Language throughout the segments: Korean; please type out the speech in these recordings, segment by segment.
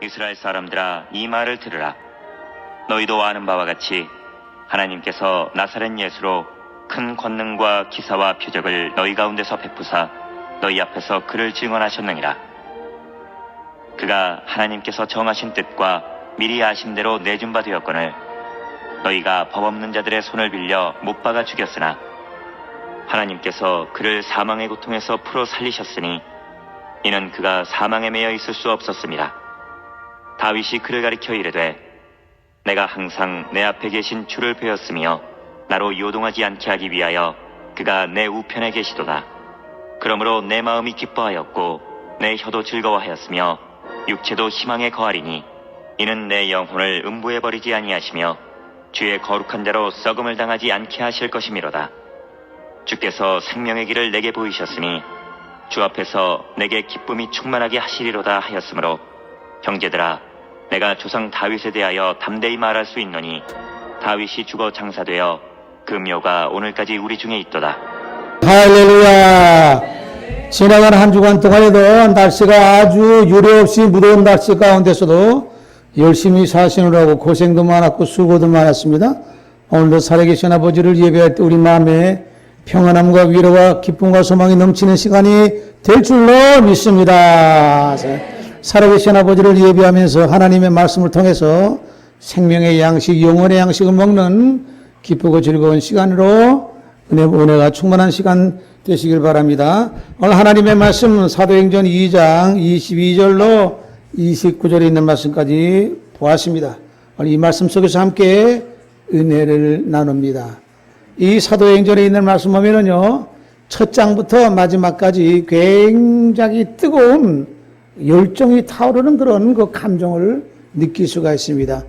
이스라엘 사람들아, 이 말을 들으라. 너희도 아는 바와 같이 하나님께서 나사렛 예수로 큰 권능과 기사와 표적을 너희 가운데서 베푸사 너희 앞에서 그를 증언하셨느니라. 그가 하나님께서 정하신 뜻과 미리 아신 대로 내준 바 되었거늘 너희가 법 없는 자들의 손을 빌려 못 박아 죽였으나 하나님께서 그를 사망의 고통에서 풀어 살리셨으니 이는 그가 사망에 매여 있을 수 없었습니다. 다윗이 그를 가리켜 이르되 내가 항상 내 앞에 계신 주를 배웠으며 나로 요동하지 않게 하기 위하여 그가 내 우편에 계시도다. 그러므로 내 마음이 기뻐하였고 내 혀도 즐거워하였으며 육체도 희망에 거하리니 이는 내 영혼을 음부에 버리지 아니하시며 주의 거룩한 대로 썩음을 당하지 않게 하실 것이미로다. 주께서 생명의 길을 내게 보이셨으니 주 앞에서 내게 기쁨이 충만하게 하시리로다 하였으므로 형제들아, 내가 조상 다윗에 대하여 담대히 말할 수 있노니 다윗이 죽어 장사되어 그 묘가 오늘까지 우리 중에 있도다. 할렐루야. 지나간 한 주간 동안에도 날씨가 아주 유례없이 무더운 날씨 가운데서도 열심히 사시느라고 고생도 많았고 수고도 많았습니다. 오늘도 살아계신 아버지를 예배할 때 우리 마음에 평안함과 위로와 기쁨과 소망이 넘치는 시간이 될 줄로 믿습니다. 살아계신 아버지를 예배하면서 하나님의 말씀을 통해서 생명의 양식, 영혼의 양식을 먹는 기쁘고 즐거운 시간으로 은혜가 충만한 시간 되시길 바랍니다. 오늘 하나님의 말씀 사도행전 2장 22절로 29절에 있는 말씀까지 보았습니다. 오늘 이 말씀 속에서 함께 은혜를 나눕니다. 이 사도행전에 있는 말씀 보면은요, 첫 장부터 마지막까지 굉장히 뜨거운 열정이 타오르는 그런 그 감정을 느낄 수가 있습니다.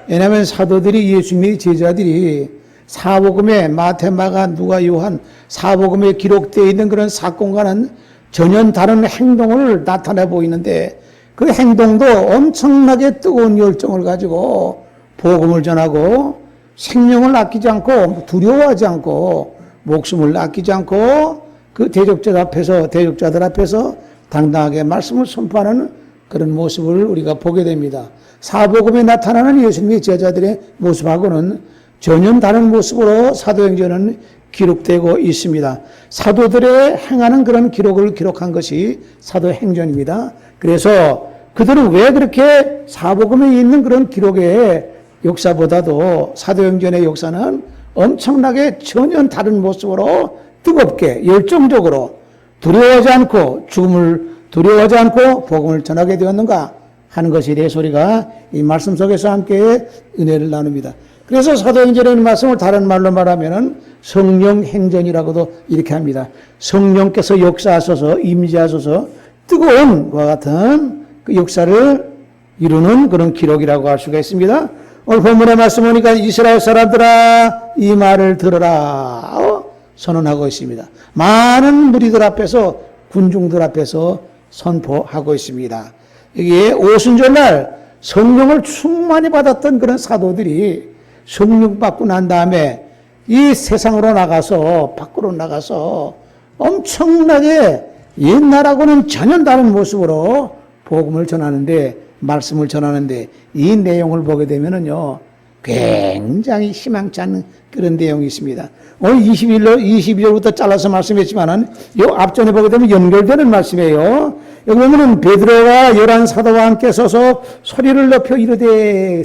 왜냐하면 사도들이, 예수님의 제자들이 사복음에 마태, 마가, 누가, 요한 사복음에 기록되어 있는 그런 사건과는 전혀 다른 행동을 나타내 보이는데 그 행동도 엄청나게 뜨거운 열정을 가지고 복음을 전하고 생명을 아끼지 않고 두려워하지 않고 목숨을 아끼지 않고 그 대적자들 앞에서 당당하게 말씀을 선포하는 그런 모습을 우리가 보게 됩니다. 사복음에 나타나는 예수님의 제자들의 모습하고는 전혀 다른 모습으로 사도행전은 기록되고 있습니다. 사도들의 행하는 그런 기록을 기록한 것이 사도행전입니다. 그래서 그들은 왜 그렇게 사복음에 있는 그런 기록의 역사보다도 사도행전의 역사는 엄청나게 전혀 다른 모습으로 뜨겁게 열정적으로 두려워하지 않고 죽음을 두려워하지 않고 복음을 전하게 되었는가 하는 것에 대해서 우리가 이 말씀 속에서 함께 은혜를 나눕니다. 그래서 사도행전의 말씀을 다른 말로 말하면은 성령 행전이라고도 이렇게 합니다. 성령께서 역사하셔서 임재하셔서 뜨거운 과 같은 그 역사를 이루는 그런 기록이라고 할 수가 있습니다. 오늘 본문의 말씀 보니까 이스라엘 사람들아 이 말을 들어라 선언하고 있습니다. 많은 무리들 앞에서 군중들 앞에서 선포하고 있습니다. 여기에 오순절날 성령을 충만히 받았던 그런 사도들이 성령 받고 난 다음에 이 세상으로 나가서 밖으로 나가서 엄청나게 옛날하고는 전혀 다른 모습으로 복음을 전하는데 말씀을 전하는데 이 내용을 보게 되면은요 굉장히 희망치 않은 그런 내용이 있습니다. 오늘 22절부터 잘라서 말씀했지만은 이 앞전에 보게 되면 연결되는 말씀이에요. 여기 보면은 베드로가 11 사도와 함께 서서 소리를 높여 이르되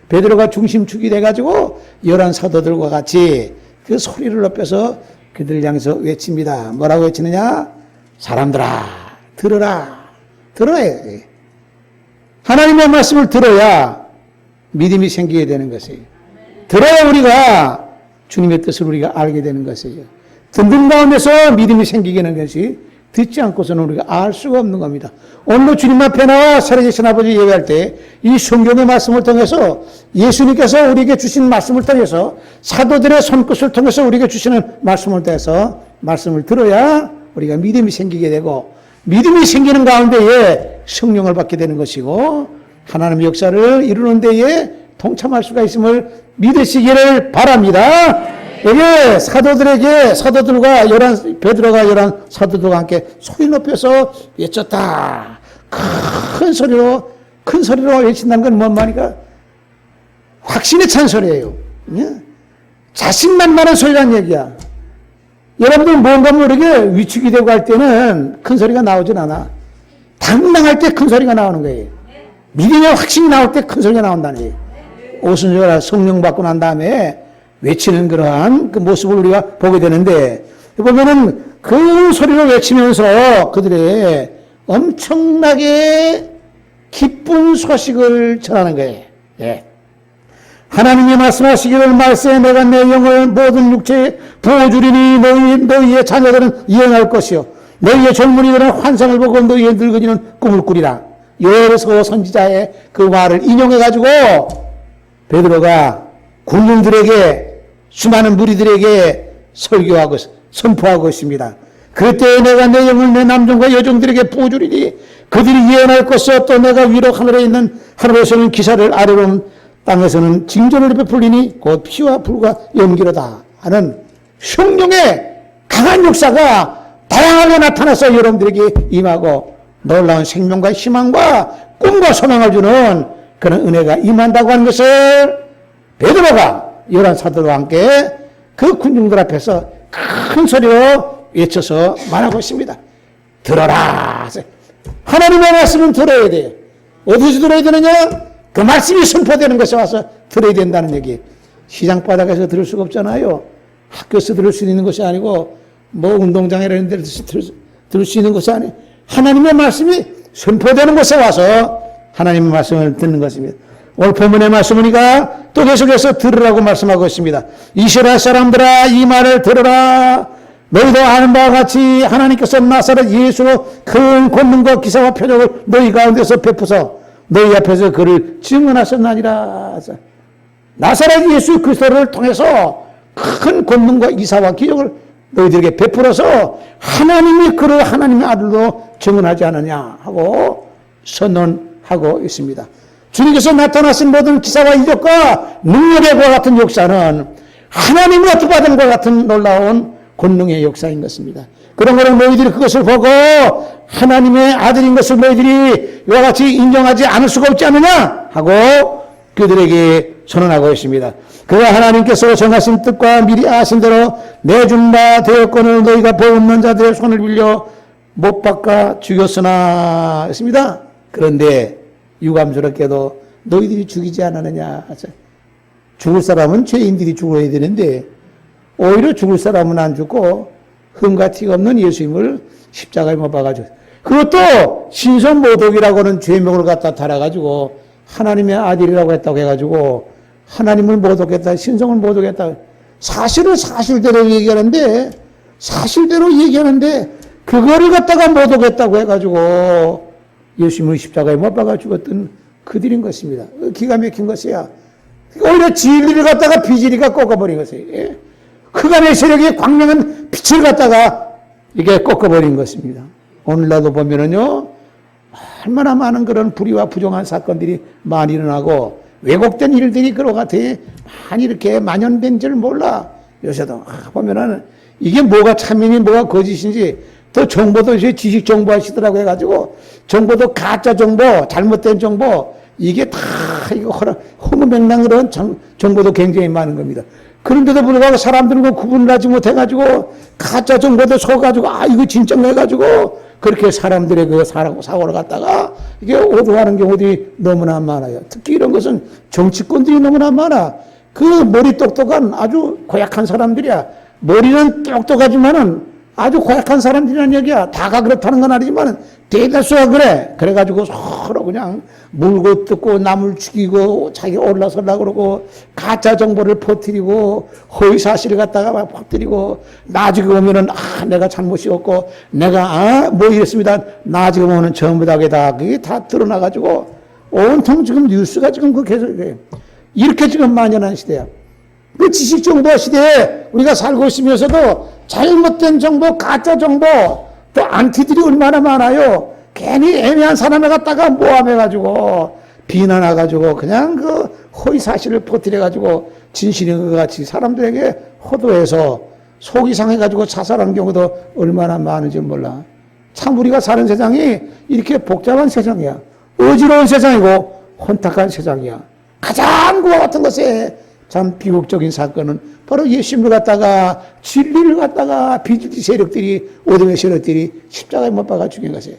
베드로가 중심축이 돼가지고 11 사도들과 같이 그 소리를 높여서 그들 향해서 외칩니다. 뭐라고 외치느냐? 사람들아 들어라. 들어야 돼. 하나님의 말씀을 들어야 믿음이 생기게 되는 것이에요. 들어야 우리가 주님의 뜻을 우리가 알게 되는 것이에요. 듣는 가운데서 믿음이 생기게 되는 것이 듣지 않고서는 우리가 알 수가 없는 겁니다. 오늘도 주님 앞에 나와 살아계신 아버지 예배할 때 이 성경의 말씀을 통해서 예수님께서 우리에게 주신 말씀을 통해서 사도들의 손끝을 통해서 우리에게 주시는 말씀을 통해서 말씀을 들어야 우리가 믿음이 생기게 되고 믿음이 생기는 가운데에 성령을 받게 되는 것이고 하나님의 역사를 이루는 데에 동참할 수가 있음을 믿으시기를 바랍니다. 여기 사도들과 베드로가 11 사도들과 함께 소리 높여서 외쳤다. 큰 소리로 큰 소리로 외친다는 건 뭔 말이니까 확신에 찬 소리예요. 자신만만한 소리란 얘기야. 여러분들 뭔가 모르게 위축이 되고 할 때는 큰 소리가 나오진 않아. 당당할 때 큰 소리가 나오는 거예요. 믿음의 확신이 나올 때 큰 소리가 나온다는 거예요. 오순절 성령 받고 난 다음에 외치는 그러한 그 모습을 우리가 보게 되는데, 보면은 그 소리를 외치면서 그들의 엄청나게 기쁜 소식을 전하는 거예요. 예. 하나님이 말씀하시기를 말세 내가 내 영을 모든 육체에 부어주리니 너희의 자녀들은 이행할 것이요 너희의 젊은이들은 환상을 보고 너희의 늙은이는 꿈을 꾸리라. 여호서 선지자의 그 말을 인용해가지고 베드로가 군중들에게 수많은 무리들에게 설교하고 선포하고 있습니다. 그때 내가 내 영을 내 남종과 여종들에게 부어주리니 그들이 예언할 것이요 또 내가 위로 하늘에 있는 하늘에서는 기사를 아래로는 땅에서는 징조를 베풀리니 곧 피와 불과 연기로다 하는 성령의 강한 역사가 다양하게 나타나서 여러분들에게 임하고 놀라운 생명과 희망과 꿈과 소망을 주는 그런 은혜가 임한다고 하는 것을 베드로가 열한 사도와 함께 그 군중들 앞에서 큰 소리로 외쳐서 말하고 있습니다. 들어라. 하나님의 말씀은 들어야 돼요. 어디서 들어야 되느냐? 그 말씀이 선포되는 것에 와서 들어야 된다는 얘기. 시장 바닥에서 들을 수가 없잖아요. 학교에서 들을 수 있는 것이 아니고 뭐 운동장에 이런 데서 들을 수 있는 것이 아니에요. 하나님의 말씀이 선포되는 곳에 와서 하나님의 말씀을 듣는 것입니다. 오늘 본문의 말씀이니까 또 계속해서 들으라고 말씀하고 있습니다. 이스라엘 사람들아 이 말을 들으라. 너희도 아는 바와 같이 하나님께서 나사렛 예수로 큰 권능과 기사와 표적을 너희 가운데서 베푸서 너희 앞에서 그를 증언하셨나니라. 나사렛 예수 그리스도를 통해서 큰 권능과 기사와 기적을 너희들에게 베풀어서 하나님이 그를 하나님의 아들로 증언하지 않느냐 하고 선언하고 있습니다. 주님께서 나타나신 모든 기사와 이적과 능력의 과 같은 역사는 하나님의 뜻받은 과 같은 놀라운 권능의 역사인 것입니다. 그런 거는 너희들이 그것을 보고 하나님의 아들인 것을 너희들이 이와 같이 인정하지 않을 수가 없지 않느냐 하고 그들에게 선언하고 있습니다. 그가 하나님께서 정하신 뜻과 미리 아신 대로 내준 바 되었거늘 너희가 보험는 자들의 손을 빌려 못 박아 죽였으나 했습니다. 그런데 유감스럽게도 너희들이 죽이지 않았느냐. 죽을 사람은 죄인들이 죽어야 되는데 오히려 죽을 사람은 안 죽고 흠과 티가 없는 예수님을 십자가에 못 박아줘. 그것도 신성모독이라고 하는 죄명을 갖다 달아가지고 하나님의 아들이라고 했다고 해가지고 하나님을 모독했다, 신성을 모독했다. 사실은 사실대로 얘기하는데 그거를 갖다가 모독했다고 해가지고 예수님을 십자가에 못 박아 죽었던 그들인 것입니다. 기가 막힌 것이야. 오히려 진리를 갖다가 비진리가 꺾어버린 것이에요. 흑암의 세력이 광명한 빛을 갖다가 이게 꺾어버린 것입니다. 오늘날도 보면은요, 얼마나 많은 그런 불의와 부정한 사건들이 많이 일어나고 왜곡된 일들이 그런 것 같아. 많이 이렇게 만연된 줄 몰라. 요새도 보면은 이게 뭐가 참인지 뭐가 거짓인지 또 정보도 이제 지식 정보하시더라고 해가지고 정보도 가짜 정보, 잘못된 정보 이게 다 이거 허무맹랑한 정보도 굉장히 많은 겁니다. 그런데도 불구하고 사람들은 그 구분을 하지 못해가지고 가짜 정보도 속아가지고 이거 진짜인가 해가지고 그렇게 사람들의 그 사고를 갖다가 이게 오도하는 경우들이 너무나 많아요. 특히 이런 것은 정치권들이 너무나 많아. 그 머리 똑똑한 아주 고약한 사람들이야. 머리는 똑똑하지만은 아주 고약한 사람들이란 얘기야. 다가 그렇다는 건 아니지만 대다수가 그래. 그래가지고 서로 그냥 물고 뜯고 남을 죽이고 자기 올라서려고 그러고 가짜 정보를 퍼뜨리고 허위 사실을 갖다가 막 퍼뜨리고 나중에 보면은 내가 잘못이었고 내가 뭐 이랬습니다. 나중에 보면은 전부 다 그게 다 드러나가지고 온통 지금 뉴스가 지금 그 계속 이렇게 지금 만연한 시대야. 그 지식정보 시대에 우리가 살고 있으면서도 잘못된 정보, 가짜 정보, 또 안티들이 얼마나 많아요. 괜히 애매한 사람을 갖다가 모함해가지고, 비난해가지고, 그냥 그 허위 사실을 퍼뜨려가지고, 진실인 것 같이 사람들에게 호도해서 속이 상해가지고 자살하는 경우도 얼마나 많은지 몰라. 참 우리가 사는 세상이 이렇게 복잡한 세상이야. 어지러운 세상이고 혼탁한 세상이야. 가장 그와 같은 것에 참 비극적인 사건은 바로 예수님을 갖다가 진리를 갖다가 비주지 세력들이 어둠의 세력들이 십자가에 못 박아 죽인 것이에요.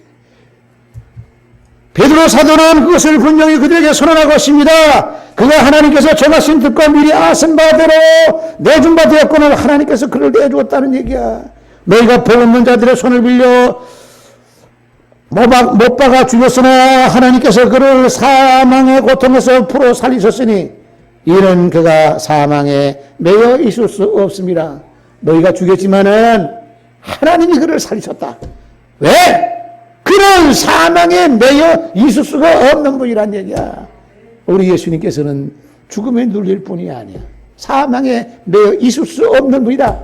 베드로 사도는 그것을 분명히 그들에게 선언하고 있습니다. 그가 하나님께서 정하신 뜻과 미리 아신 바대로 내준 바 되었거늘 하나님께서 그를 내주었다는 얘기야. 너희가 복 없는 자들의 손을 빌려 못 박아 죽였으나 하나님께서 그를 사망의 고통에서 풀어 살리셨으니 이는 그가 사망에 매여 있을 수 없습니다. 너희가 죽였지만은 하나님이 그를 살리셨다. 왜? 그는 사망에 매여 있을 수가 없는 분이란 얘기야. 우리 예수님께서는 죽음에 눌릴 뿐이 아니야. 사망에 매여 있을 수 없는 분이다.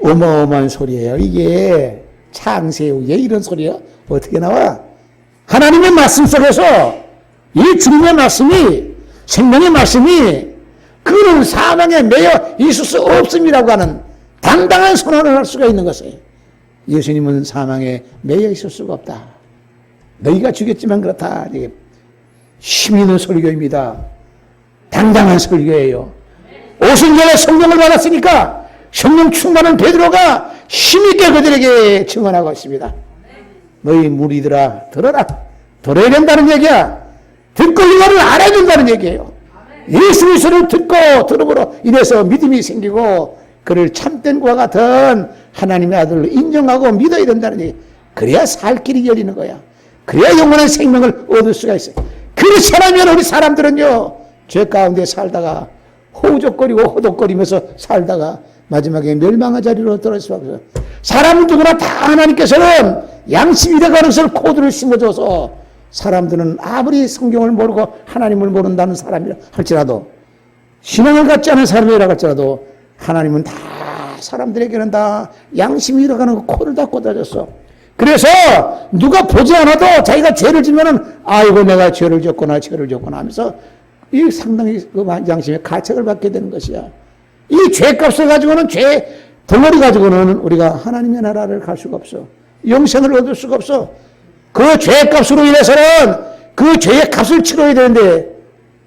어마어마한 소리예요. 이게 창세후에 이런 소리야. 어떻게 나와? 하나님의 말씀 속에서 이 주님의 말씀이 생명의 말씀이 그는 사망에 매여 있을 수 없음이라고 하는 당당한 선언을 할 수가 있는 것이에요. 예수님은 사망에 매여 있을 수가 없다. 너희가 죽였지만 그렇다. 이게 힘 있는 설교입니다. 당당한 설교예요. 오순절에 성령을 받았으니까 성령 충만한 베드로가 힘있게 그들에게 증언하고 있습니다. 너희 무리들아 들어라. 들어야 된다는 얘기야. 듣고 이거를 알아야 된다는 얘기예요. 예수 그리스도를 듣고 들음으로 인해서 믿음이 생기고 그를 참된 과 같은 하나님의 아들로 인정하고 믿어야 된다는 얘기. 그래야 살 길이 열리는 거야. 그래야 영원한 생명을 얻을 수가 있어요. 그렇지 않으면 우리 사람들은요 죄 가운데 살다가 호우적거리고 호덕거리면서 살다가 마지막에 멸망의 자리로 떨어질 수밖에 없어요. 사람 누구나 다 하나님께서는 양심이 되가는 것을 코드를 심어줘서 사람들은 아무리 성경을 모르고 하나님을 모른다는 사람이라 할지라도 신앙을 갖지 않은 사람이라 할지라도 하나님은 다 사람들에게는 다 양심이 일어가는 코를 다 꽂아줬어. 그래서 누가 보지 않아도 자기가 죄를 지면은 아이고 내가 죄를 졌구나 하면서 이 상당히 그 양심의 가책을 받게 되는 것이야. 이 죄값을 가지고는 죄 덩어리 가지고는 우리가 하나님의 나라를 갈 수가 없어. 영생을 얻을 수가 없어. 그 죄값으로 인해서는 그 죄의 값을 치러야 되는데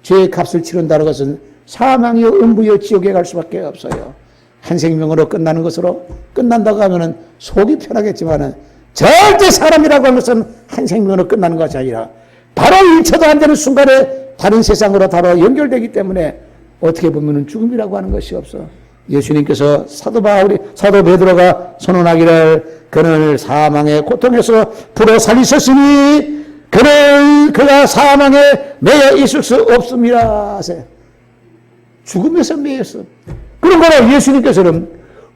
죄의 값을 치른다는 것은 사망이요 음부요 지옥에 갈 수밖에 없어요. 한 생명으로 끝나는 것으로 끝난다고 하면은 속이 편하겠지만은 절대 사람이라고 하는 것은 한 생명으로 끝나는 것이 아니라 바로 1초도 안 되는 순간에 다른 세상으로 바로 연결되기 때문에 어떻게 보면은 죽음이라고 하는 것이 없어. 예수님께서 사도 베드로가 선언하기를 그는 사망의 고통에서 풀어 살리셨으니 그가 사망에 매여 있을 수 없습니다 하세요. 죽음에서 매였어. 그런 거로 예수님께서는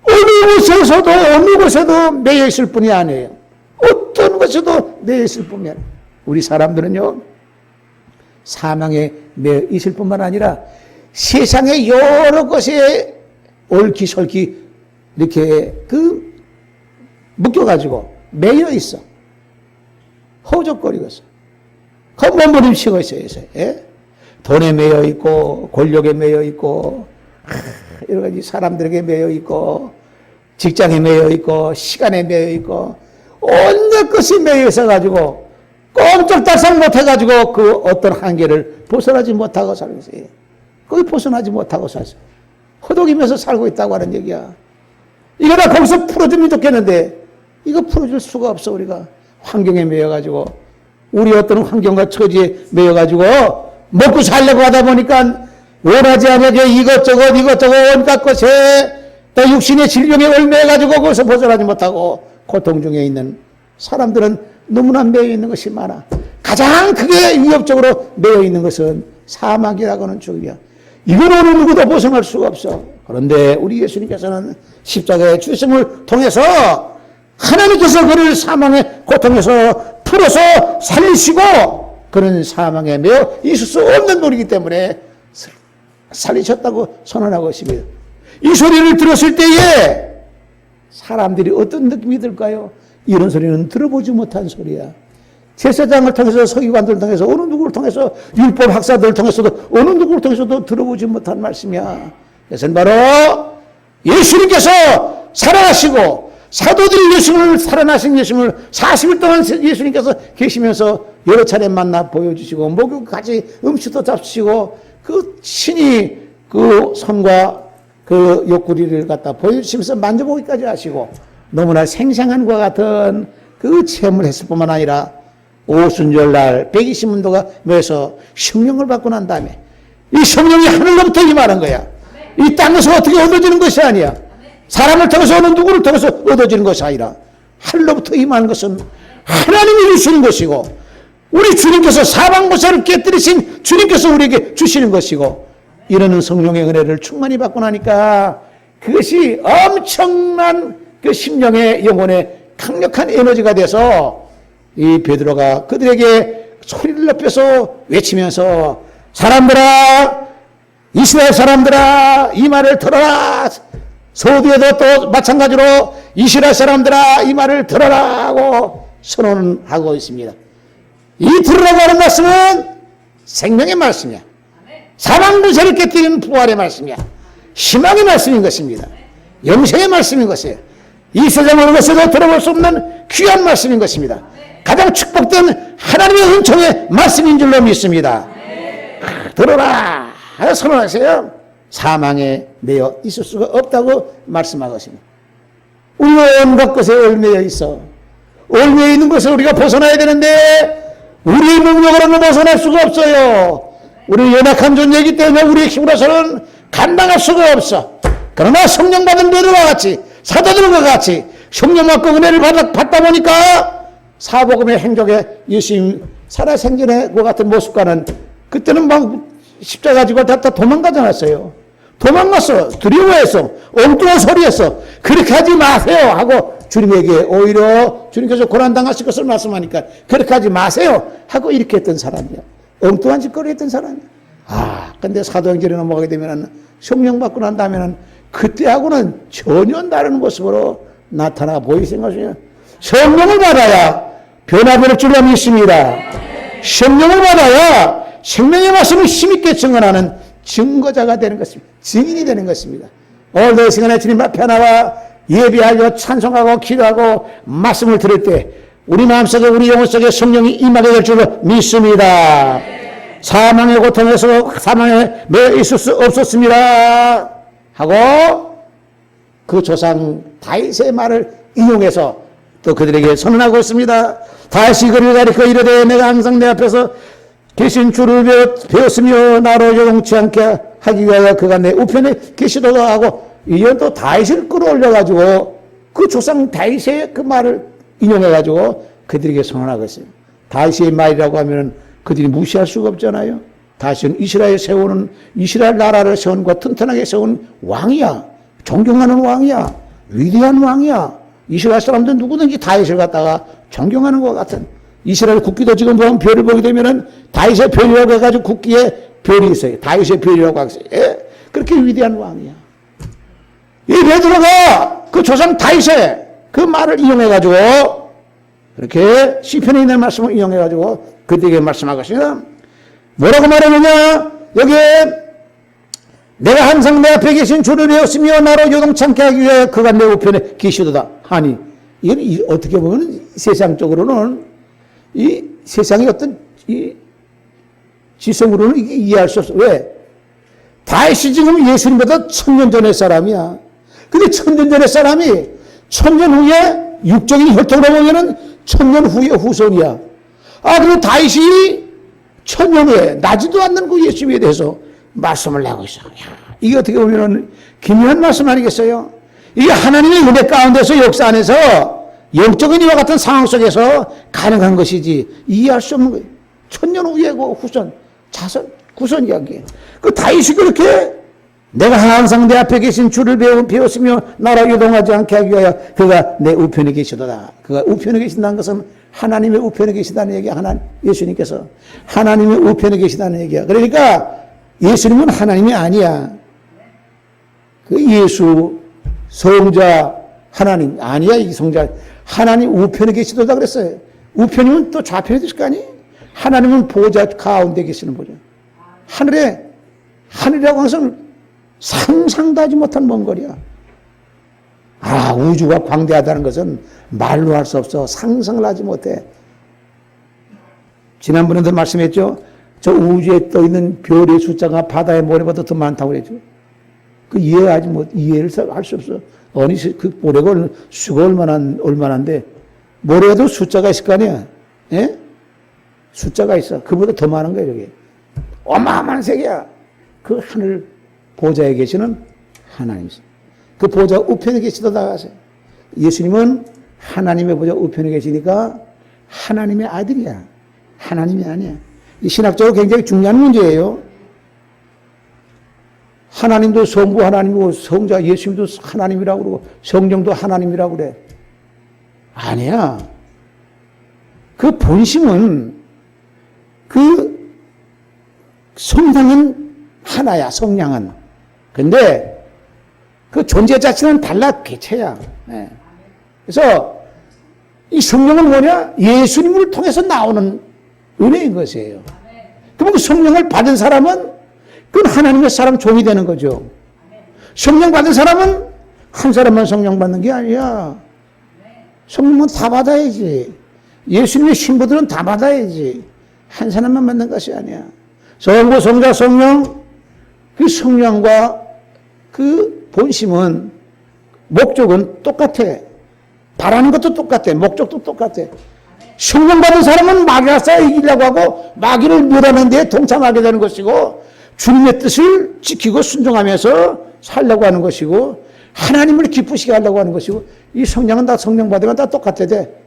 어느 곳에도 매여 있을 뿐이 아니에요. 어떤 곳에도 매여 있을 뿐이 아니에요. 우리 사람들은요 사망에 매여 있을 뿐만 아니라 세상의 여러 것에 옳기설기 이렇게 묶여가지고 매여 있어. 허우적거리고 있어. 몸부림치고 있어요. 예? 돈에 매여 있고 권력에 매여 있고 여러 가지 사람들에게 매여 있고 직장에 매여 있고 시간에 매여 있고 온갖 것이 매여 있어가지고 꼼짝달싹 못해가지고 그 어떤 한계를 벗어나지 못하고 살고 있어요. 거기 벗어나지 못하고 살았어요. 허덕이면서 살고 있다고 하는 얘기야. 이러다 거기서 풀어주면 좋겠는데 이거 풀어줄 수가 없어. 우리가 환경에 매여가지고 우리 어떤 환경과 처지에 매여가지고 먹고 살려고 하다 보니까 원하지 않게 이것저것 온갖 것에 또 육신의 질병에 얽매여가지고 거기서 벗어나지 못하고 고통 중에 있는 사람들은 너무나 매여 있는 것이 많아. 가장 크게 위협적으로 매여 있는 것은 사망이라고 하는 죽음이야. 이건 어느 누구도 벗어날 수가 없어. 그런데 우리 예수님께서는 십자가의 죽으심을 통해서 하나님께서 그를 사망의 고통에서 풀어서 살리시고 그는 사망에 매여 있을 수 없는 분이기 때문에 살리셨다고 선언하고 있습니다. 이 소리를 들었을 때에 사람들이 어떤 느낌이 들까요? 이런 소리는 들어보지 못한 소리야. 제사장을 통해서 서기관들을 통해서 어느 누구를 통해서 율법 학사들을 통해서도 어느 누구를 통해서도 들어보지 못한 말씀이야. 그것은 바로 예수님께서 살아가시고 사도들이 예수님을, 살아나신 예수님을 40일 동안 예수님께서 계시면서 여러 차례 만나 보여주시고, 목욕 같이 음식도 잡수시고, 그 신이 그 손과 그 옆구리를 갖다 보여주시면서 만져보기까지 하시고, 너무나 생생한과 같은 그 체험을 했을 뿐만 아니라, 오순절날 120문도가 모여서 성령을 받고 난 다음에, 이 성령이 하늘로부터 임하는 거야. 이 땅에서 어떻게 얻어지는 것이 아니야. 사람을 통해서 어느 누구를 통해서 얻어지는 것이 아니라 하늘로부터 임하는 것은 하나님이 주시는 것이고, 우리 주님께서 사방고사를 깨뜨리신 주님께서 우리에게 주시는 것이고, 이러는 성령의 은혜를 충만히 받고 나니까 그것이 엄청난 그 심령의 영혼의 강력한 에너지가 돼서 이 베드로가 그들에게 소리를 높여서 외치면서, 사람들아, 이스라엘 사람들아, 이 말을 들어라. 서두에도 또 마찬가지로 이스라엘 사람들아, 이 말을 들어라 하고 선언하고 있습니다. 이 들으라고 하는 말씀은 생명의 말씀이야. 사망분세를 깨뜨리는 부활의 말씀이야. 희망의 말씀인 것입니다. 영생의 말씀인 것이에요. 이 세상 어느 곳에도 들어볼 수 없는 귀한 말씀인 것입니다. 가장 축복된 하나님의 은총의 말씀인 줄로 믿습니다. 들어라 하여 선언하세요. 사망에 매여 있을 수가 없다고 말씀하고 있습니다. 우리 온갖 것에 얽매여 있어. 얽매여 있는 것을 우리가 벗어나야 되는데 우리의 능력으로는 벗어날 수가 없어요. 우리 연약한 존재이기 때문에 우리의 힘으로서는 감당할 수가 없어. 그러나 성령 받은 베드로와 같이, 사도들과 같이 성령 받고 은혜를 받다 보니까 사복음의 행적에 예수님 살아생전의 그 같은 모습과는, 그때는 막 십자가 지고 다 도망가지 않았어요. 도망갔어. 두려워했어. 엉뚱한 소리했어. 그렇게 하지 마세요 하고 주님에게 오히려 주님께서 고난당하실 것을 말씀하니까 그렇게 하지 마세요 하고 이렇게 했던 사람이야. 엉뚱한 짓거리 했던 사람이야. 근데 사도행전에 넘어가게 되면, 성령 받고 난 다음에는 그때하고는 전혀 다른 모습으로 나타나 보이신 것이에요. 성령을 받아야 변화될 줄로 믿습니다. 성령을 받아야 생명의 말씀을 힘있게 증언하는 증거자가 되는 것입니다. 증인이 되는 것입니다. 오늘도 이 시간에 주님 앞에 나와 예배하고 찬송하고 기도하고 말씀을 들을 때 우리 마음속에, 우리 영혼 속에 성령이 임하게 될 줄로 믿습니다. 사망의 고통에서 사망에 매여 있을 수 없었습니다 하고 그 조상 다윗의 말을 인용해서 또 그들에게 선언하고 있습니다. 다윗이 그를 가리켜 이르되, 내가 항상 내 앞에서 계신 주를 배웠으며 나로 요동치 않게 하기 위하여 그가 내 우편에 계시도다 하고, 이건 또 다윗을 끌어올려가지고 그 조상 다윗의 그 말을 인용해가지고 그들에게 선언하고 있어요. 다윗의 말이라고 하면 그들이 무시할 수가 없잖아요. 다윗은 이스라엘 나라를 세운과 튼튼하게 세운 왕이야. 존경하는 왕이야. 위대한 왕이야. 이스라엘 사람들 누구든지 다윗을 갖다가 존경하는 것 같은, 이스라엘 국기도 지금 보면 별을 보게 되면은 다윗의 별이라고 해가지고 국기에 별이 있어요. 다윗의 별이라고 하겠어요. 그렇게 위대한 왕이야. 이 베드로가 그 조상 다윗의 그 말을 이용해가지고 그렇게 시편에 있는 말씀을 이용해가지고 그들에게 말씀하고 있습니다. 뭐라고 말하느냐? 여기에 내가 항상 내 앞에 계신 주를 배웠으며 나로 요동치 않게 하기 위해 그가 내 우편에 계시도다 하니, 이건 어떻게 보면 세상적으로는 이 세상의 어떤 이 지성으로는 이게 이해할 수 없어. 왜? 다윗이 지금 예수님보다 1000년 전의 사람이야. 근데 1000년 전의 사람이 1000년 후에 육적인 혈통으로 보면은 1000년 후의 후손이야. 그리고 다윗이 1000년 후에 나지도 않는 그 예수님에 대해서 말씀을 하고 있어. 이게 어떻게 보면은 기묘한 말씀 아니겠어요? 이게 하나님의 은혜 가운데서 역사 안에서 영적인 이와 같은 상황 속에서 가능한 것이지 이해할 수 없는 거예요. 1000년 후에 그 후손, 자손, 구손 이야기. 그 다윗이 그렇게 내가 항상 내 앞에 계신 주를 배웠으며 나라 요동하지 않게 하기 위하여 그가 내 우편에 계시도다. 그가 우편에 계신다는 것은 하나님의 우편에 계시다는 얘기야. 예수님께서 하나님의 우편에 계시다는 얘기야. 그러니까 예수님은 하나님이 아니야. 그 예수, 성자, 하나님 아니야. 이 성자 하나님 우편에 계시도다 그랬어요. 우편이면 또 좌편에 계실 거 아니? 하나님은 보좌 가운데 계시는 보좌. 하늘이라고 하는 것은 상상도 하지 못한 먼 거리야. 우주가 광대하다는 것은 말로 할 수 없어. 상상을 하지 못해. 지난번에도 말씀했죠. 저 우주에 떠 있는 별의 숫자가 바다의 모래보다 더 많다고 그랬죠. 그 이해를 할 수 없어. 아니, 그 모래가 수가 얼마나인데, 모래에도 숫자가 있을 거 아니야. 예? 숫자가 있어. 그보다 더 많은 거야, 저게. 어마어마한 세계야. 그 하늘 보좌에 계시는 하나님이세요. 그 보좌 우편에 계시다 나가세요. 예수님은 하나님의 보좌 우편에 계시니까 하나님의 아들이야. 하나님이 아니야. 이 신학적으로 굉장히 중요한 문제예요. 하나님도 성부 하나님이고 성자 예수님도 하나님이라고 그러고 성령도 하나님이라고 그래. 아니야. 그 본심은 그 성량은 하나야. 성량은. 근데 그 존재 자체는 달라 개체야. 네. 그래서 이 성령은 뭐냐? 예수님을 통해서 나오는 은혜인 것이에요. 그럼 그 성령을 받은 사람은 그건 하나님의 사람 종이 되는 거죠. 성령 받은 사람은 한 사람만 성령 받는 게 아니야. 성령은 다 받아야지. 예수님의 신부들은 다 받아야지. 한 사람만 받는 것이 아니야. 성부, 성자, 성령, 그 성령과 그 본심은 목적은 똑같아. 바라는 것도 똑같아. 목적도 똑같아. 성령 받은 사람은 마귀가 쌓여 이기려고 하고 마귀를 멸하는 데 동참하게 되는 것이고 주님의 뜻을 지키고 순종하면서 살려고 하는 것이고 하나님을 기쁘시게 하려고 하는 것이고 이 성령은 다 성령 받으면 다 똑같아 돼.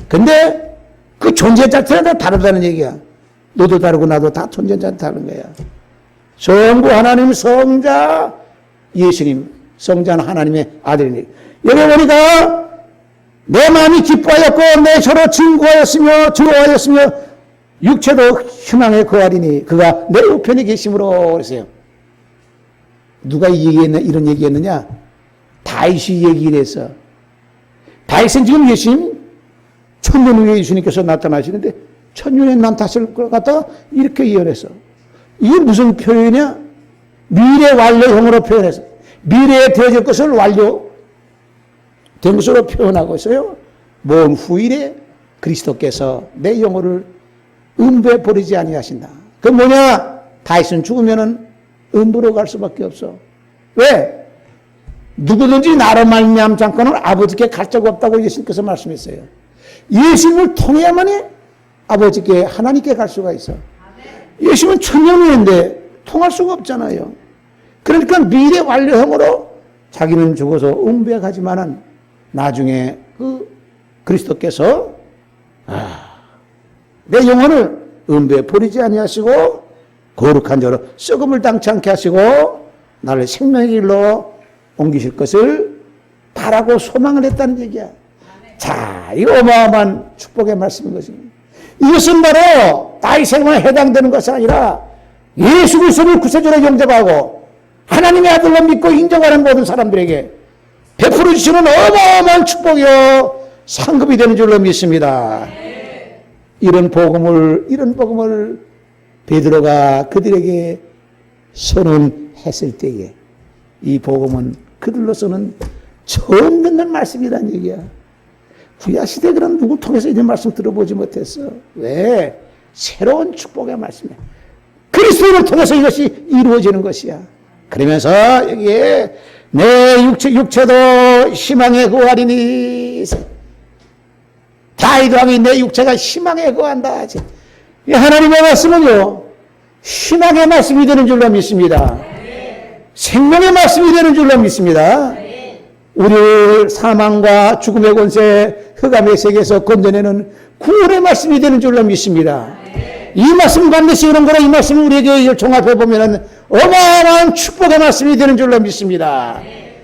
근데 그 존재 자체가 다 다르다는 얘기야. 너도 다르고 나도 다 존재 자체가 다른 거야. 성부 하나님, 성자 예수님, 성자는 하나님의 아들이니. 여기 보니까 내 마음이 기뻐하였고 내 혀로 증거하였으며 육체도 희망에 거하리니 그가 내 우편에 계심으로 그랬어요. 누가 이런 얘기했느냐? 다윗이 얘기를 했어. 다윗은 지금 예수님 천년 후에 예수님께서 나타나시는데 천년에 나타나실 것 갖다가 이렇게 예언했어. 이게 무슨 표현이냐? 미래 완료형으로 표현했어. 미래에 되어질 것을 완료된 것으로 표현하고 있어요. 먼 후일에 그리스도께서 내 영혼을 음부에 버리지 아니하신다. 그 뭐냐? 다윗은 죽으면은 음부로 갈 수밖에 없어. 왜? 누구든지 나로 말미암지 않고는 아버지께 갈 적 없다고 예수님께서 말씀했어요. 예수님을 통해야만이 아버지께 하나님께 갈 수가 있어. 예수님은 천년후인데 통할 수가 없잖아요. 그러니까 미래 완료형으로 자기는 죽어서 음부에 가지만은 나중에 그 그리스도께서 내 영혼을 음부에 버리지 아니하시고 거룩한 자로 썩음을 당치 않게 하시고 나를 생명의 길로 옮기실 것을 바라고 소망을 했다는 얘기야. 자, 이 어마어마한 축복의 말씀인 것입니다. 이것은 바로 다윗에게만 해당되는 것이 아니라 예수 그리스도를 구세주로 영접하고 하나님의 아들로 믿고 인정하는 모든 사람들에게 베풀어 주시는 어마어마한 축복이요 상급이 되는 줄로 믿습니다. 이런 복음을 베드로가 그들에게 선언했을 때에 이 복음은 그들로서는 처음 듣는 말씀이란 얘기야. 구약 시대 그런 누구 통해서 이런 말씀 들어보지 못했어. 왜? 새로운 축복의 말씀이야. 그리스도를 통해서 이것이 이루어지는 것이야. 그러면서 여기에 내 육체도 희망에 거하리니 다윗 왕이 내 육체가 희망에 거한다. 이 하나님의 말씀은요 희망의 말씀이 되는 줄로 믿습니다. 생명의 말씀이 되는 줄로 믿습니다. 우리를 사망과 죽음의 권세 흑암의 세계에서 건져내는 구원의 말씀이 되는 줄로 믿습니다. 이 말씀 반드시 그런 거라. 이 말씀을 우리에게 종합해 보면 어마어마한 축복의 말씀이 되는 줄로 믿습니다.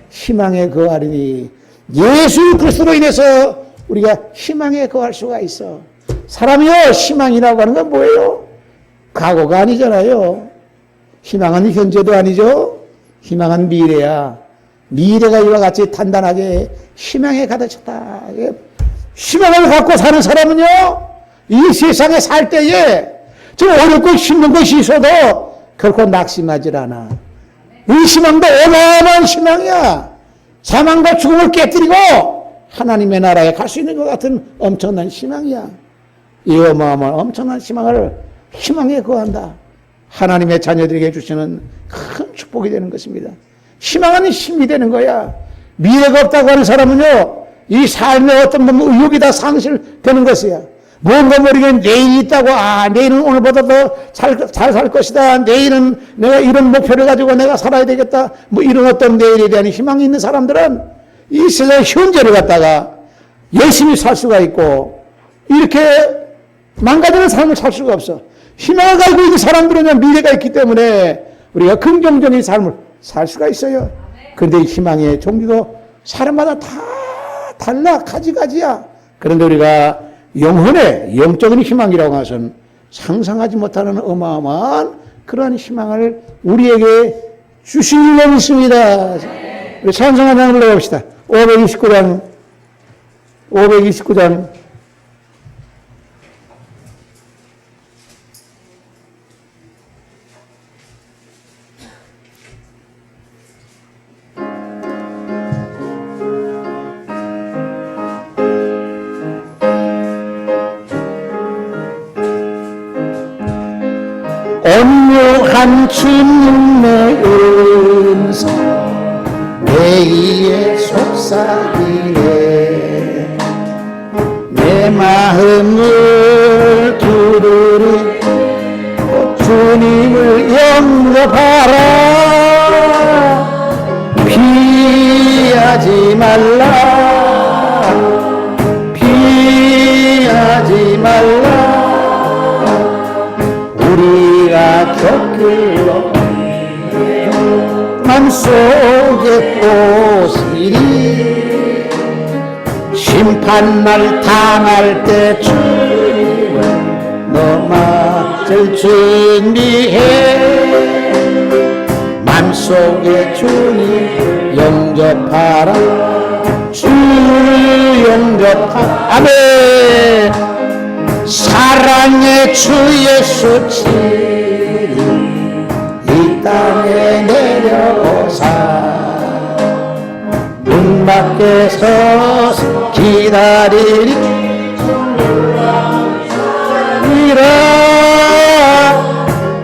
희망에 거하리니 예수 그리스도로 인해서 우리가 희망에 거할 수가 있어. 사람이요 희망이라고 하는 건 뭐예요? 과거가 아니잖아요. 희망은 현재도 아니죠. 희망은 미래야. 미래가 이와 같이 단단하게 희망에 가득 찼다. 희망을 갖고 사는 사람은요 이 세상에 살 때에 좀 어렵고 힘든 것이 있어도 결코 낙심하지 않아. 이 희망도 어마어마한 희망이야. 사망과 죽음을 깨뜨리고 하나님의 나라에 갈 수 있는 것 같은 엄청난 희망이야. 이 어마어마한 엄청난 희망에 거한다. 하나님의 자녀들에게 주시는 큰 축복이 되는 것입니다. 희망은 힘이 되는 거야. 미래가 없다고 하는 사람은요, 이 삶의 어떤 의욕이 다 상실되는 것이야. 뭔가 모르게 내일이 있다고, 내일은 오늘보다 더 잘 살 것이다. 내일은 내가 이런 목표를 가지고 내가 살아야 되겠다. 이런 어떤 내일에 대한 희망이 있는 사람들은 이 세상 현재를 갖다가 열심히 살 수가 있고, 이렇게 망가지는 삶을 살 수가 없어. 희망을 가지고 있는 사람들은 미래가 있기 때문에 우리가 긍정적인 삶을 살 수가 있어요. 그런데 희망의 종류도 사람마다 다 달라. 가지가지야. 그런데 우리가 영혼의 영적인 희망이라고 하선 상상하지 못하는 어마어마한 그러한 희망을 우리에게 주시는 것입니다. 우리 찬송한 장을 넣어봅시다. 529장 온유한 주님의 은성 내 이에 속삭이네. 내 마음을 두루리 주님을 영접하라. 피하지 말라. 피하지 말라. 우리가 겪을 맘속에 오시리. 심판날 당할 때 주님을 너 맞을 준비해. 맘속에 주님 영접하라. 주 영접하라. 아멘. 사랑의 주 예수 치리 이 땅에 내려오사 문 밖에 서서 기다리리. 이라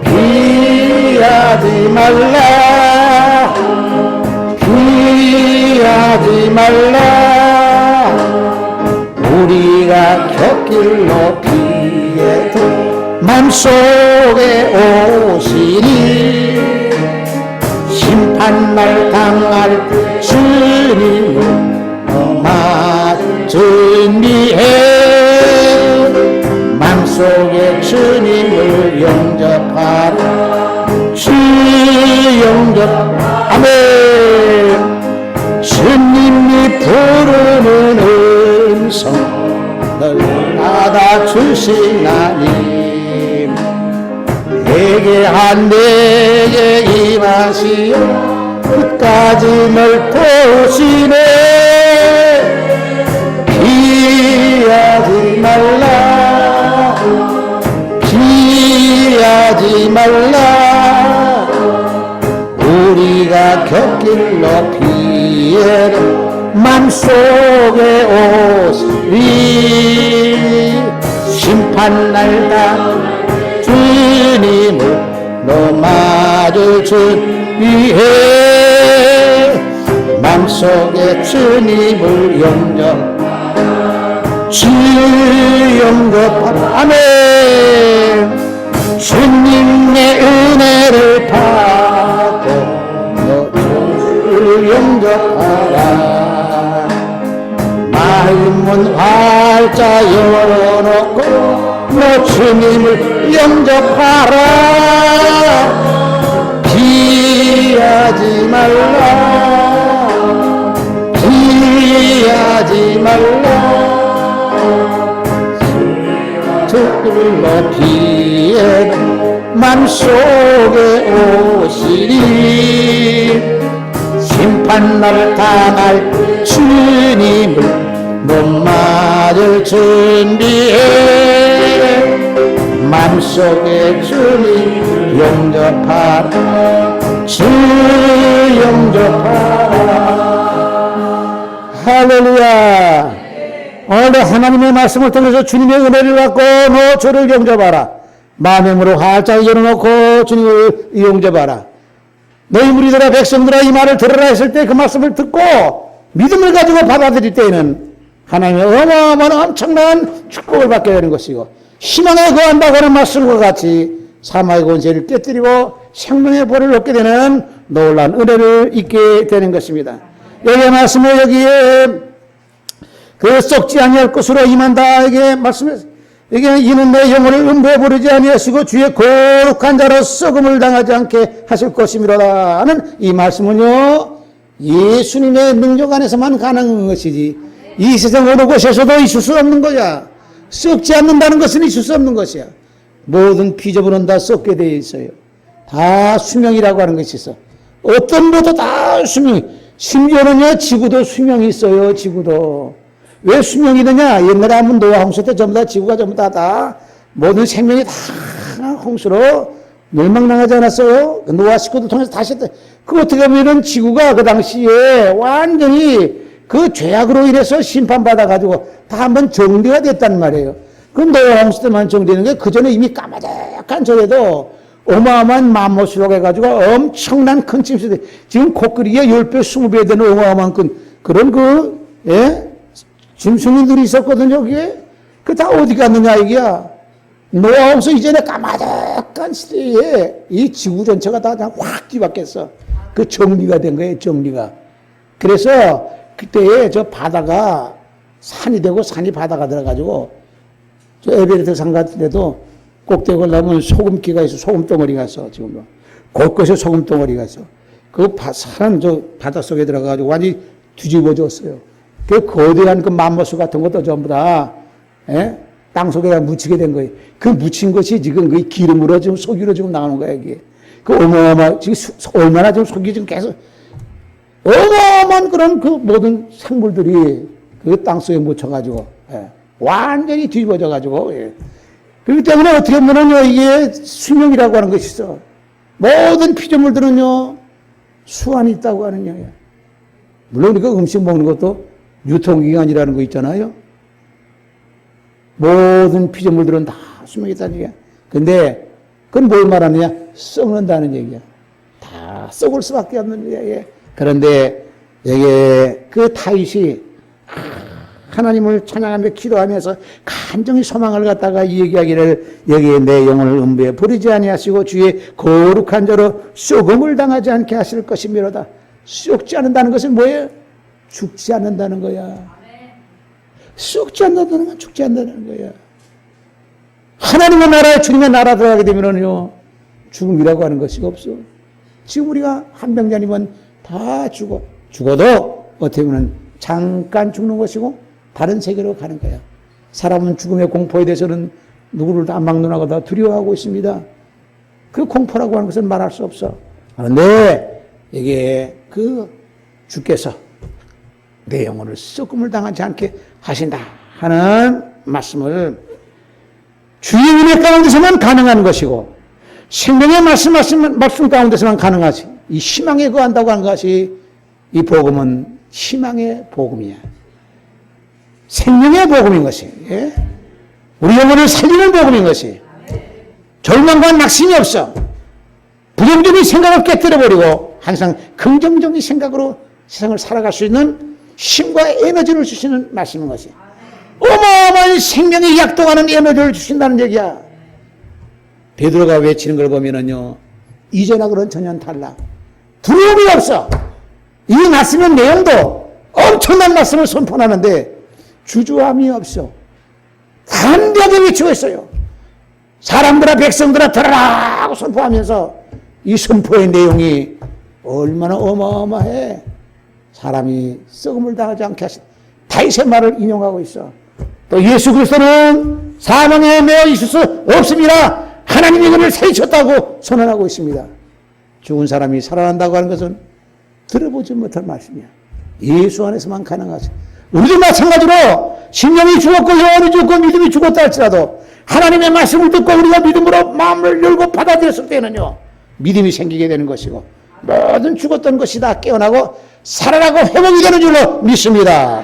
피하지 말라. 피하지 말라. 우리가 곁길 높이에도 맘속에 오시니. 심판날 당할 주님을 준비해. 맘속에 주님을 영접하라. 주 영접. 아멘. 주님이 부르는 음성 널 받아주시나니. 회개한 내게 임하시어 끝까지 널 도우시네. 피하지 말라. 피하지 말라. 우리가 곁길 높이에는 맘속에 오시리. 심판날 주님을 너 맞을 준비해. 맘속에 주님을 주 영접하라. 아멘. 주님의 은혜를 받고 너 주를 영접하라. 마음은 활짝 열어놓고 너 주님을 영접하라. 피하지 말라. 피하지 말라. 주를 높이에 맘속에 오시리. 심판날 당할 주님을 못 맞을 준비해. 맘속에 주님 영접하라. 주 영접하라. 할렐루야. 오늘도 하나님의 말씀을 통해서 주님의 은혜를 받고 너 저를 영접하라. 마음의 문을 활짝 열어놓고 주님을 용접하라. 너희 무리들아 백성들아 이 말을 들으라 했을 때 그 말씀을 듣고 믿음을 가지고 받아들일 때에는 하나님의 어마어마한 엄청난 축복을 받게 되는 것이고 희망에 거한다고 하는 말씀과 같이 사마의 권세를 깨뜨리고 생명의 벌을 얻게 되는 놀라운 은혜를 잊게 되는 것입니다. 여기에 말씀을 여기에 그 썩지 아니할 것으로 임한다 이게 말씀해서 이게 이는 내 영혼을 음부에 부르지 아니하시고 주의 거룩한 자로 썩음을 당하지 않게 하실 것이미로다 하는 이 말씀은요 예수님의 능력 안에서만 가능한 것이지 이 세상 어느 곳에서도 있을 수 없는 거야. 썩지 않는다는 것은 있을 수 없는 것이야. 모든 피조물은 다 썩게 되어 있어요. 다 수명이라고 하는 것이 있어. 어떤 것도 다 수명. 심지어는요 지구도 수명이 있어요. 지구도. 왜 수명이 되냐? 옛날에 한번 노아 홍수 때 전부 다 지구가 전부 다 모든 생명이 다 홍수로 멸망당하지 않았어요? 노아 식구들 통해서 다시 했대. 그 어떻게 보면은 지구가 그 당시에 완전히 그 죄악으로 인해서 심판받아가지고 다 한번 정리가 됐단 말이에요. 그 노아 홍수 때만 정리되는 게 그 전에 이미 까마득한 저에도 어마어마한 맘모스라고 해가지고 엄청난 큰 짐승들 지금 코끼리에 10배, 20배 되는 어마어마한 그런 짐승들이 있었거든요, 그게. 그 다 어디 갔느냐, 이게야. 노아 홍수 이전에 까마득한 시대에 이 지구 전체가 다 그냥 확 뒤바뀌었어. 그 정리가 된 거예요, 정리가. 그래서 그때에 저 바다가 산이 되고 산이 바다가 들어가지고 저 에베레스트 산 같은 데도 꼭대기 올라오면 소금기가 있어, 소금덩어리가 있어, 지금. 곳곳에 소금덩어리가 있어. 그 산은 저 바다 속에 들어가가지고 완전히 뒤집어졌어요. 그 거대한 그 맘모스 같은 것도 전부 다, 땅 속에다 묻히게 된 거예요. 그 묻힌 것이 지금 그 기름으로 지금 속이로 지금 나오는 거야, 이게. 그 지금 얼마나 지금 속이 지금 계속, 어마어마한 그런 그 모든 생물들이 그 땅 속에 묻혀가지고, 완전히 뒤집어져가지고, 그렇기 때문에 어떻게 보면요, 이게 수명이라고 하는 것이 있어. 모든 피조물들은요, 수완이 있다고 하는 거예요. 물론 우리가 음식 먹는 것도 유통기간이라는 거 있잖아요. 모든 피조물들은 다 수명이 있다는 얘기야. 근데 그건 뭘 말하느냐? 썩는다는 얘기야. 다 썩을 수밖에 없는 얘기야. 그런데 이게 그 다윗이 하나님을 찬양하며 기도하면서 간절히 소망을 갖다가 이 얘기하기를 여기에 내 영혼을 음부에 부르지 아니하시고 주의 거룩한 자로 썩음을 당하지 않게 하실 것이미로다. 썩지 않는다는 것은 뭐예요? 죽지 않는다는 거야. 썩지 않는다는 건 죽지 않는다는 거야. 하나님의 나라에 주님의 나라 들어가게 되면요 죽음이라고 하는 것이 없어. 지금 우리가 한병자님은 다 죽어도 어떻게 보면 잠깐 죽는 것이고 다른 세계로 가는 거야. 사람은 죽음의 공포에 대해서는 누구를 다 막론하고 다 두려워하고 있습니다. 그 공포라고 하는 것은 말할 수 없어. 그런데 이게 그 주께서 내 영혼을 썩음을 당하지 않게 하신다 하는 말씀을 주의 은혜 가운데서만 가능한 것이고 생명의 말씀 가운데서만 가능하지. 이 희망에 거한다고 하는 것이 이 복음은 희망의 복음이야. 생명의 복음인 것이. 우리 영혼을 살리는 복음인 것이. 절망과 낙심이 없어. 부정적인 생각을 깨뜨려버리고 항상 긍정적인 생각으로 세상을 살아갈 수 있는 힘과 에너지를 주시는 말씀인 것이. 어마어마한 생명에 약동하는 에너지를 주신다는 얘기야. 베드로가 외치는 걸 보면은요, 이전하고는 전혀 달라. 두려움이 없어. 이 말씀의 내용도 엄청난 말씀을 선포하는데 주저함이 없어. 담대하게 외치고 있어요. 사람들아 백성들아 들어라 하고 선포하면서 이 선포의 내용이 얼마나 어마어마해. 사람이 썩음을 당하지 않게 하신 다윗의 말을 인용하고 있어. 또 예수 그리스도는 사망에 매어 있을 수 없습니다. 하나님이 그를 살리셨다고 선언하고 있습니다. 죽은 사람이 살아난다고 하는 것은 들어보지 못할 말씀이야. 예수 안에서만 가능하지. 우리도 마찬가지로 심령이 죽었고 영혼이 죽고 믿음이 죽었다 할지라도 하나님의 말씀을 듣고 우리가 믿음으로 마음을 열고 받아들였을 때는요 믿음이 생기게 되는 것이고 모든 죽었던 것이 다 깨어나고 살아나고 회복이 되는 줄로 믿습니다.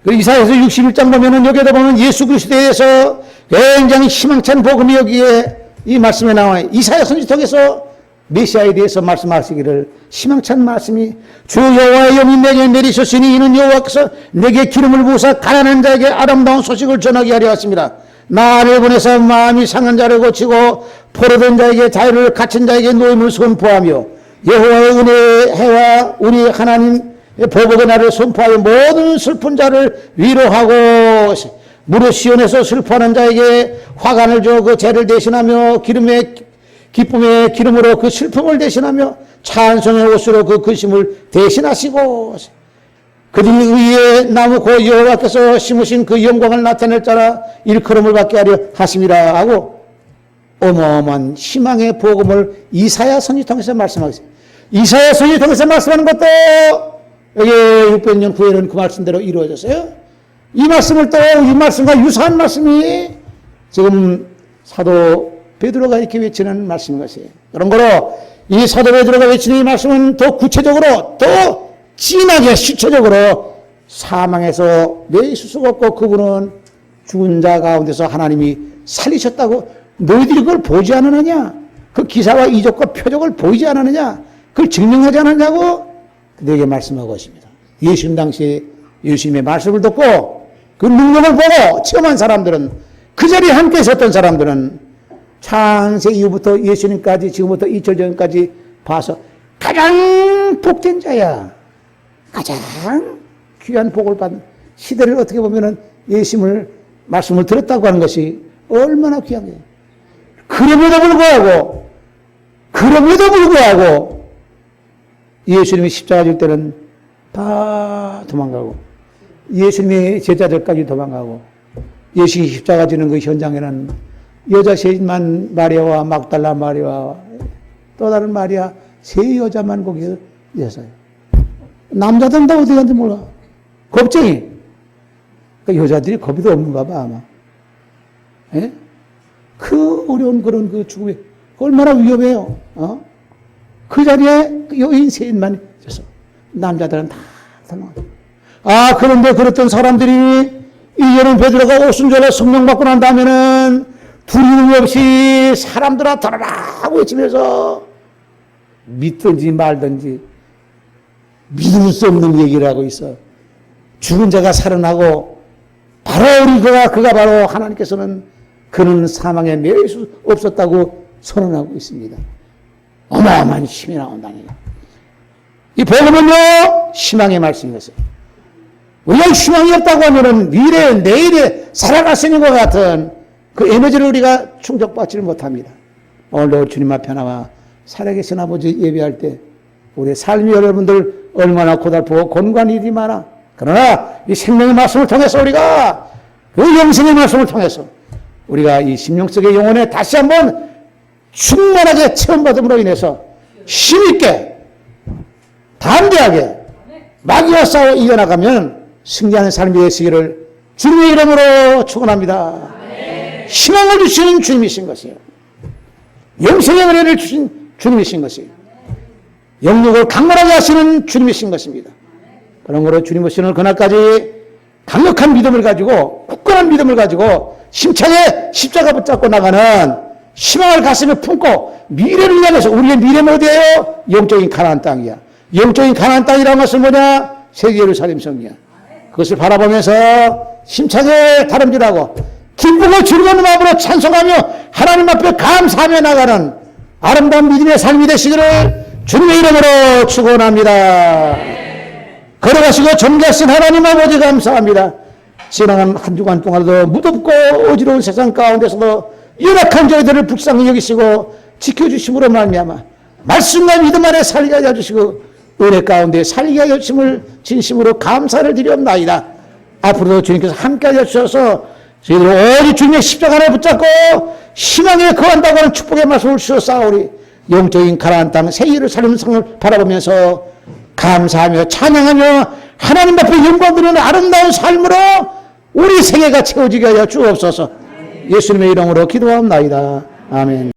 이사야서 61장 보면은 여기에다 보면 예수 그리스도에 대해서 굉장히 희망찬 복음이 여기에 이 말씀에 나와요. 이사야 선지 통해서 메시아에 대해서 말씀하시기를 희망찬 말씀이 주 여호와의 영이 내게 내리셨으니 이는 여호와께서 내게 기름을 부으사 가난한 자에게 아름다운 소식을 전하게 하려 하십니다. 나를 보내서 마음이 상한 자를 고치고 포로된 자에게 자유를 갇힌 자에게 노임을 선포하며 여호와의 은혜의 해와 우리 하나님 보복의 날을 선포하여 모든 슬픈 자를 위로하고 무릇 시온에서 슬퍼하는 자에게 화관을 줘 그 죄를 대신하며 기쁨의 기름으로 그 슬픔을 대신하며 찬송의 옷으로 그 근심을 대신하시고 그들이 의에 나무고 여호와께서 심으신 그 영광을 나타낼 자라 일컬음을 받게 하려 하심이라 하고 어마어마한 희망의 복음을 이사야 선지 통해서 말씀하겠습니다. 이사야 선지 통해서 말씀하는 것도 여기 600년 후에는 그 말씀대로 이루어졌어요. 이 말씀을 또 이 말씀과 유사한 말씀이 지금 사도 베드로가 이렇게 외치는 말씀인 것이에요. 그런 거로 이 사도 베드로가 외치는 이 말씀은 더 구체적으로 더 진하게 실체적으로 사망에서 내있을 수가 없고 그분은 죽은 자 가운데서 하나님이 살리셨다고 너희들이 그걸 보지 않았느냐? 그 기사와 이적과 표적을 보이지 않았느냐? 그걸 증명하지 않았냐고 그들에게 말씀하고 있습니다. 예수님 당시에 예수님의 말씀을 듣고 그 능력을 보고 체험한 사람들은 그 자리에 함께 있었던 사람들은 창세 이후부터 예수님까지 지금부터 2000년 전까지 봐서 가장 복된 자야. 가장 귀한 복을 받는 시대를 어떻게 보면은 예수님을 말씀을 들었다고 하는 것이 얼마나 귀한 거예요. 그럼에도 불구하고 예수님이 십자가 질 때는 다 도망가고 예수님의 제자들까지 도망가고 예수님이 십자가 지는 그 현장에는 여자 셋만 마리아와 막달라 마리아와 또 다른 마리아 세 여자만 거기서 있었어요. 남자들은 다 어디 갔는지 몰라. 겁쟁이. 그 여자들이 겁이 없는가 봐 아마. 예? 그 어려운 그런 그 죽음이 얼마나 위험해요. 그 자리에 여인 셋만 있었어. 남자들은 다 도망갔어. 그런데 그랬던 사람들이 이제는 베드로가 오순절에 성령 받고 난 다음에는 두려움 없이 사람들아 들어라 외치면서 믿든지 말든지 믿을 수 없는 얘기를 하고 있어. 죽은 자가 살아나고 바로 그가 바로 하나님께서는 그는 사망에 매일 수 없었다고 선언하고 있습니다. 어마어마한 힘이 나온다니. 이 복음은요 희망의 말씀이었어요. 우리가 희망이 없다고 하면은 미래 내일에 살아갈 수 있는 것 같은 그 에너지를 우리가 충족받지를 못합니다. 오늘도 주님 앞에 나와 살아계신 아버지 예배할 때 우리 삶이 여러분들 얼마나 고달프고 곤고한 일이 많아. 그러나 이 생명의 말씀을 통해서 우리가 그 영생의 말씀을 통해서 우리가 이 심령 속의 영혼에 다시 한번 충만하게 체험받음으로 인해서 힘있게 담대하게 마귀와 싸워 이겨나가면 승리하는 삶이 되시기를 주님의 이름으로 축원합니다. 희망을 주시는 주님이신 것이에요. 영생의 은혜를 주신 주님이신 것이에요. 영육을 강건하게 하시는 주님이신 것입니다. 그런 거로 주님 오시는 그날까지 강력한 믿음을 가지고 굳건한 믿음을 가지고 힘차게 십자가 붙잡고 나가는 희망을 가슴에 품고 미래를 향해서 우리의 미래는 어디예요? 영적인 가나안 땅이야. 영적인 가나안 땅이라는 것은 뭐냐? 새 예루살렘 성이야. 그것을 바라보면서 힘차게 다름질하고 기쁘고 즐거운 마음으로 찬송하며 하나님 앞에 감사하며 나가는 아름다운 믿음의 삶이 되시기를 주님의 이름으로 축원합니다. 걸어가시고 존귀하신 하나님 아버지 감사합니다. 지나간 한 주간 동안도 무덥고 어지러운 세상 가운데서도 연약한 저희들을 불쌍히 여기시고 지켜주심으로 말미암아 말씀과 믿음 안에 살게 하여 주시고 은혜 가운데 살게 하여 주심을 진심으로 감사를 드리옵나이다. 앞으로도 주님께서 함께 하여 주셔서 저희들 오직 주님의 십자가를 붙잡고 희망에 거한다고 하는 축복의 말씀을 주셨사오니 영적인 가나안 땅 새 예루살렘 성을 바라보면서 감사하며 찬양하며 하나님 앞에 영광 드리는 아름다운 삶으로 우리 생애가 채워지게 하여 주옵소서. 예수님의 이름으로 기도합나이다. 아멘.